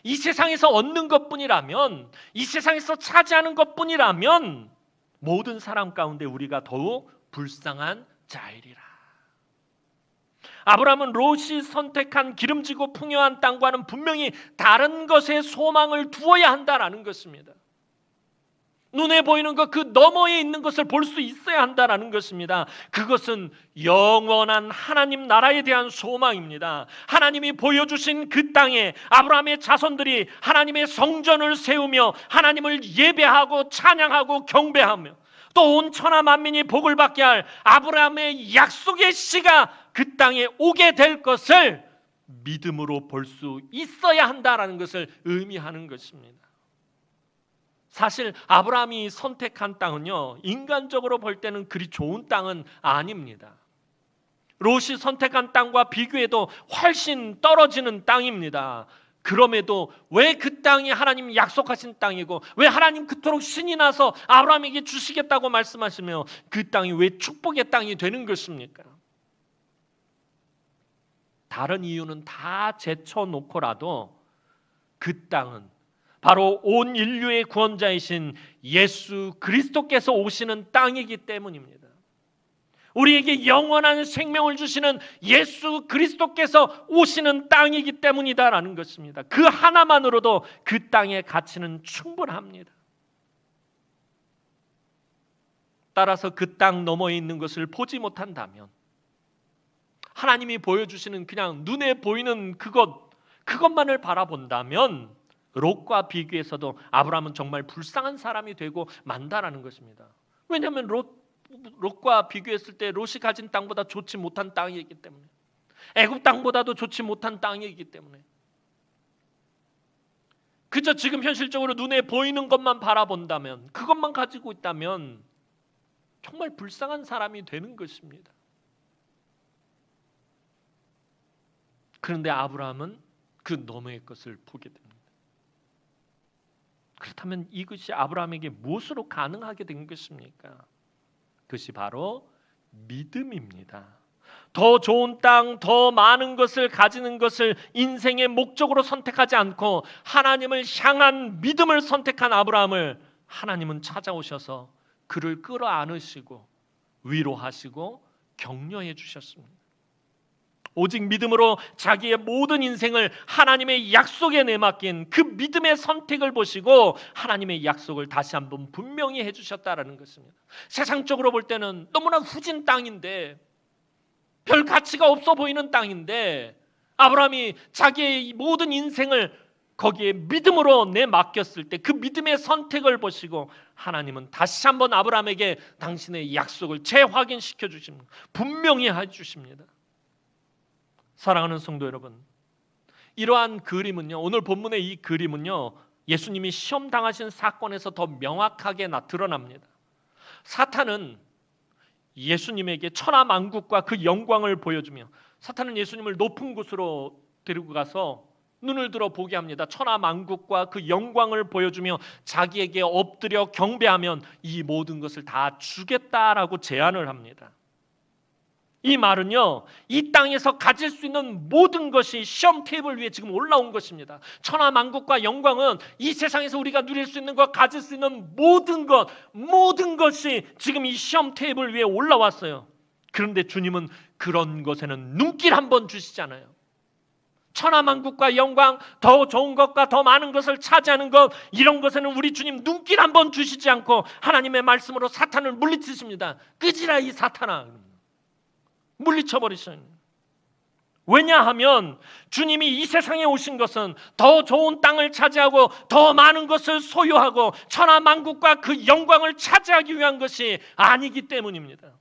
이 세상에서 얻는 것뿐이라면, 이 세상에서 차지하는 것뿐이라면 모든 사람 가운데 우리가 더욱 불쌍한 자이리라. 아브라함은 롯이 선택한 기름지고 풍요한 땅과는 분명히 다른 것에 소망을 두어야 한다라는 것입니다. 눈에 보이는 것 그 너머에 있는 것을 볼 수 있어야 한다라는 것입니다. 그것은 영원한 하나님 나라에 대한 소망입니다. 하나님이 보여주신 그 땅에 아브라함의 자손들이 하나님의 성전을 세우며 하나님을 예배하고 찬양하고 경배하며 또 온 천하 만민이 복을 받게 할 아브라함의 약속의 씨가 그 땅에 오게 될 것을 믿음으로 볼 수 있어야 한다라는 것을 의미하는 것입니다. 사실 아브라함이 선택한 땅은요, 인간적으로 볼 때는 그리 좋은 땅은 아닙니다. 롯이 선택한 땅과 비교해도 훨씬 떨어지는 땅입니다. 그럼에도 왜 그 땅이 하나님이 약속하신 땅이고 왜 하나님 그토록 신이 나서 아브라함에게 주시겠다고 말씀하시며 그 땅이 왜 축복의 땅이 되는 것입니까? 다른 이유는 다 제쳐놓고라도 그 땅은 바로 온 인류의 구원자이신 예수 그리스도께서 오시는 땅이기 때문입니다. 우리에게 영원한 생명을 주시는 예수 그리스도께서 오시는 땅이기 때문이다라는 것입니다. 그 하나만으로도 그 땅의 가치는 충분합니다. 따라서 그 땅 너머에 있는 것을 보지 못한다면, 하나님이 보여주시는 그냥 눈에 보이는 그것만을 바라본다면 롯과 비교해서도 아브라함은 정말 불쌍한 사람이 되고 만다라는 것입니다. 왜냐하면 롯과 비교했을 때 롯이 가진 땅보다 좋지 못한 땅이기 때문에, 애굽 땅보다도 좋지 못한 땅이기 때문에, 그저 지금 현실적으로 눈에 보이는 것만 바라본다면, 그것만 가지고 있다면 정말 불쌍한 사람이 되는 것입니다. 그런데 아브라함은 그 너머의 것을 보게 됩니다. 그렇다면 이것이 아브라함에게 무엇으로 가능하게 된 것입니까? 그것이 바로 믿음입니다. 더 좋은 땅, 더 많은 것을 가지는 것을 인생의 목적으로 선택하지 않고 하나님을 향한 믿음을 선택한 아브라함을 하나님은 찾아오셔서 그를 끌어안으시고 위로하시고 격려해 주셨습니다. 오직 믿음으로 자기의 모든 인생을 하나님의 약속에 내맡긴 그 믿음의 선택을 보시고 하나님의 약속을 다시 한번 분명히 해주셨다라는 것입니다. 세상적으로 볼 때는 너무나 후진 땅인데, 별 가치가 없어 보이는 땅인데, 아브라함이 자기의 모든 인생을 거기에 믿음으로 내맡겼을 때 그 믿음의 선택을 보시고 하나님은 다시 한번 아브라함에게 당신의 약속을 재확인시켜 주십니다. 분명히 해주십니다. 사랑하는 성도 여러분, 이러한 그림은요, 오늘 본문의 이 그림은요, 예수님이 시험 당하신 사건에서 더 명확하게 드러납니다. 사탄은 예수님에게 천하만국과 그 영광을 보여주며, 사탄은 예수님을 높은 곳으로 데리고 가서 눈을 들어 보게 합니다. 천하만국과 그 영광을 보여주며 자기에게 엎드려 경배하면 이 모든 것을 다 주겠다라고 제안을 합니다. 이 말은요, 이 땅에서 가질 수 있는 모든 것이 시험 테이블 위에 지금 올라온 것입니다. 천하만국과 영광은 이 세상에서 우리가 누릴 수 있는 것, 가질 수 있는 모든 것이 지금 이 시험 테이블 위에 올라왔어요. 그런데 주님은 그런 것에는 눈길 한번 주시잖아요. 천하만국과 영광, 더 좋은 것과 더 많은 것을 차지하는 것, 이런 것에는 우리 주님 눈길 한번 주시지 않고 하나님의 말씀으로 사탄을 물리치십니다. 끄지라 이 사탄아, 물리쳐버리셔요. 왜냐하면 주님이 이 세상에 오신 것은 더 좋은 땅을 차지하고 더 많은 것을 소유하고 천하만국과 그 영광을 차지하기 위한 것이 아니기 때문입니다.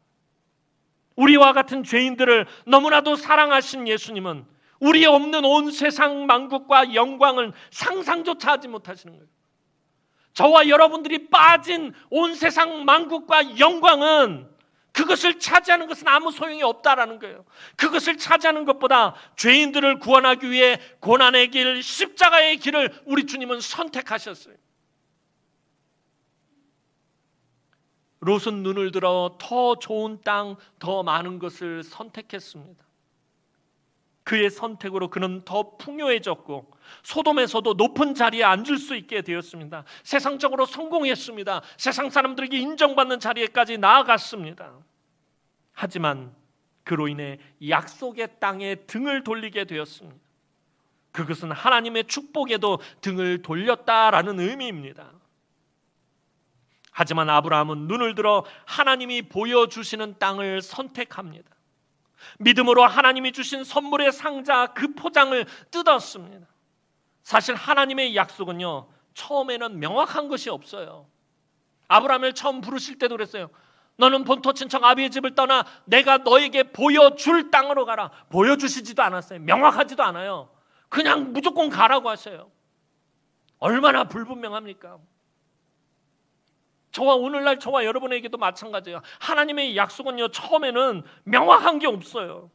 우리와 같은 죄인들을 너무나도 사랑하신 예수님은 우리 없는 온 세상 만국과 영광을 상상조차 하지 못하시는 거예요. 저와 여러분들이 빠진 온 세상 만국과 영광은 그것을 차지하는 것은 아무 소용이 없다라는 거예요. 그것을 차지하는 것보다 죄인들을 구원하기 위해 고난의 길, 십자가의 길을 우리 주님은 선택하셨어요. 롯은 눈을 들어 더 좋은 땅, 더 많은 것을 선택했습니다. 그의 선택으로 그는 더 풍요해졌고 소돔에서도 높은 자리에 앉을 수 있게 되었습니다. 세상적으로 성공했습니다. 세상 사람들에게 인정받는 자리에까지 나아갔습니다. 하지만 그로 인해 약속의 땅에 등을 돌리게 되었습니다. 그것은 하나님의 축복에도 등을 돌렸다라는 의미입니다. 하지만 아브라함은 눈을 들어 하나님이 보여주시는 땅을 선택합니다. 믿음으로 하나님이 주신 선물의 상자 그 포장을 뜯었습니다. 사실 하나님의 약속은요, 처음에는 명확한 것이 없어요. 아브라함을 처음 부르실 때도 그랬어요. 너는 본토 친척 아비의 집을 떠나 내가 너에게 보여줄 땅으로 가라. 보여주시지도 않았어요. 명확하지도 않아요. 그냥 무조건 가라고 하셔요. 얼마나 불분명합니까? 오늘날 저와 여러분에게도 마찬가지예요. 하나님의 약속은요, 처음에는 명확한 게 없어요.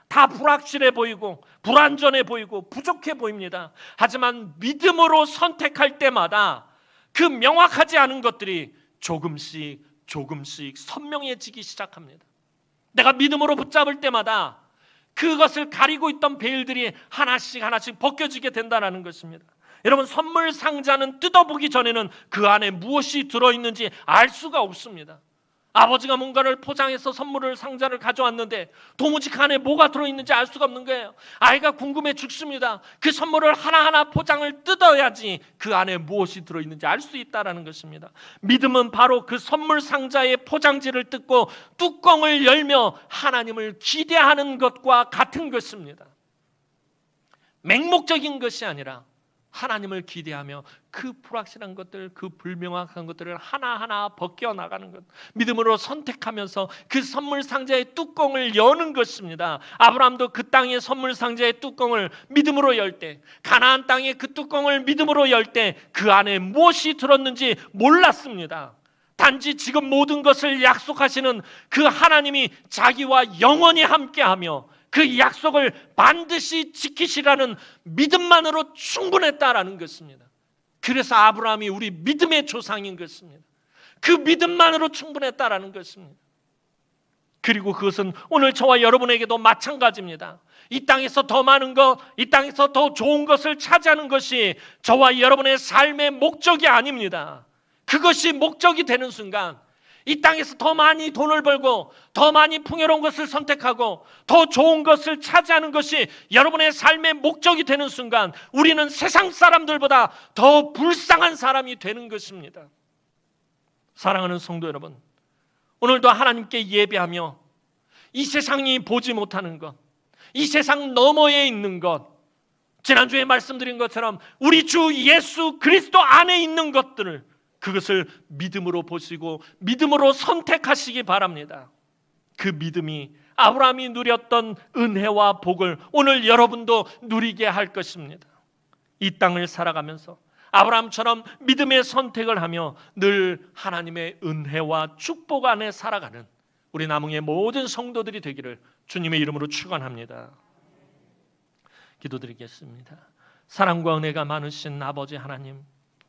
다 불확실해 보이고 불완전해 보이고 부족해 보입니다. 하지만 믿음으로 선택할 때마다 그 명확하지 않은 것들이 조금씩 선명해지기 시작합니다. 내가 믿음으로 붙잡을 때마다 그것을 가리고 있던 베일들이 하나씩 벗겨지게 된다는 것입니다. 여러분, 선물 상자는 뜯어보기 전에는 그 안에 무엇이 들어있는지 알 수가 없습니다. 아버지가 뭔가를 포장해서 선물을 상자를 가져왔는데 도무지 그 안에 뭐가 들어있는지 알 수가 없는 거예요. 아이가 궁금해 죽습니다. 그 선물을 하나하나 포장을 뜯어야지 그 안에 무엇이 들어있는지 알 수 있다는 것입니다. 믿음은 바로 그 선물 상자의 포장지를 뜯고 뚜껑을 열며 하나님을 기대하는 것과 같은 것입니다. 맹목적인 것이 아니라 하나님을 기대하며 그 불확실한 것들, 그 불명확한 것들을 하나하나 벗겨나가는 것, 믿음으로 선택하면서 그 선물 상자의 뚜껑을 여는 것입니다. 아브라함도 그 땅의 선물 상자의 뚜껑을 믿음으로 열 때, 가나안 땅의 그 뚜껑을 믿음으로 열 때 그 안에 무엇이 들었는지 몰랐습니다. 단지 지금 모든 것을 약속하시는 그 하나님이 자기와 영원히 함께하며 그 약속을 반드시 지키시라는 믿음만으로 충분했다라는 것입니다. 그래서 아브라함이 우리 믿음의 조상인 것입니다. 그 믿음만으로 충분했다라는 것입니다. 그리고 그것은 오늘 저와 여러분에게도 마찬가지입니다. 이 땅에서 더 많은 것, 이 땅에서 더 좋은 것을 차지하는 것이 저와 여러분의 삶의 목적이 아닙니다. 그것이 목적이 되는 순간 이 땅에서 더 많이 돈을 벌고 더 많이 풍요로운 것을 선택하고 더 좋은 것을 차지하는 것이 여러분의 삶의 목적이 되는 순간 우리는 세상 사람들보다 더 불쌍한 사람이 되는 것입니다. 사랑하는 성도 여러분, 오늘도 하나님께 예배하며 이 세상이 보지 못하는 것, 이 세상 너머에 있는 것, 지난주에 말씀드린 것처럼 우리 주 예수 그리스도 안에 있는 것들을, 그것을 믿음으로 보시고 믿음으로 선택하시기 바랍니다. 그 믿음이 아브라함이 누렸던 은혜와 복을 오늘 여러분도 누리게 할 것입니다. 이 땅을 살아가면서 아브라함처럼 믿음의 선택을 하며 늘 하나님의 은혜와 축복 안에 살아가는 우리 남흥의 모든 성도들이 되기를 주님의 이름으로 축원합니다. 기도드리겠습니다. 사랑과 은혜가 많으신 아버지 하나님,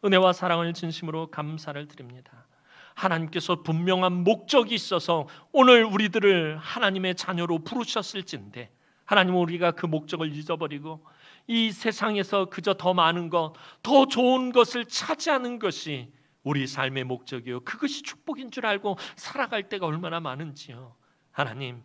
은혜와 사랑을 진심으로 감사를 드립니다. 하나님께서 분명한 목적이 있어서 오늘 우리들을 하나님의 자녀로 부르셨을진데 하나님, 우리가 그 목적을 잊어버리고 이 세상에서 그저 더 많은 것, 더 좋은 것을 차지하는 것이 우리 삶의 목적이요, 그것이 축복인 줄 알고 살아갈 때가 얼마나 많은지요. 하나님,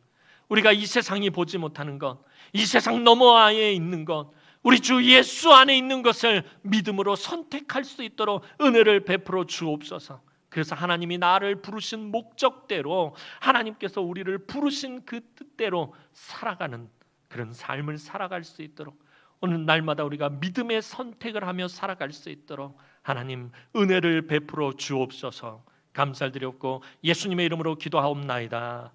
우리가 이 세상이 보지 못하는 것, 이 세상 너머에 있는 것, 우리 주 예수 안에 있는 것을 믿음으로 선택할 수 있도록 은혜를 베풀어 주옵소서. 그래서 하나님이 나를 부르신 목적대로, 하나님께서 우리를 부르신 그 뜻대로 살아가는 그런 삶을 살아갈 수 있도록 오늘 날마다 우리가 믿음의 선택을 하며 살아갈 수 있도록 하나님 은혜를 베풀어 주옵소서. 감사드렸고 예수님의 이름으로 기도하옵나이다.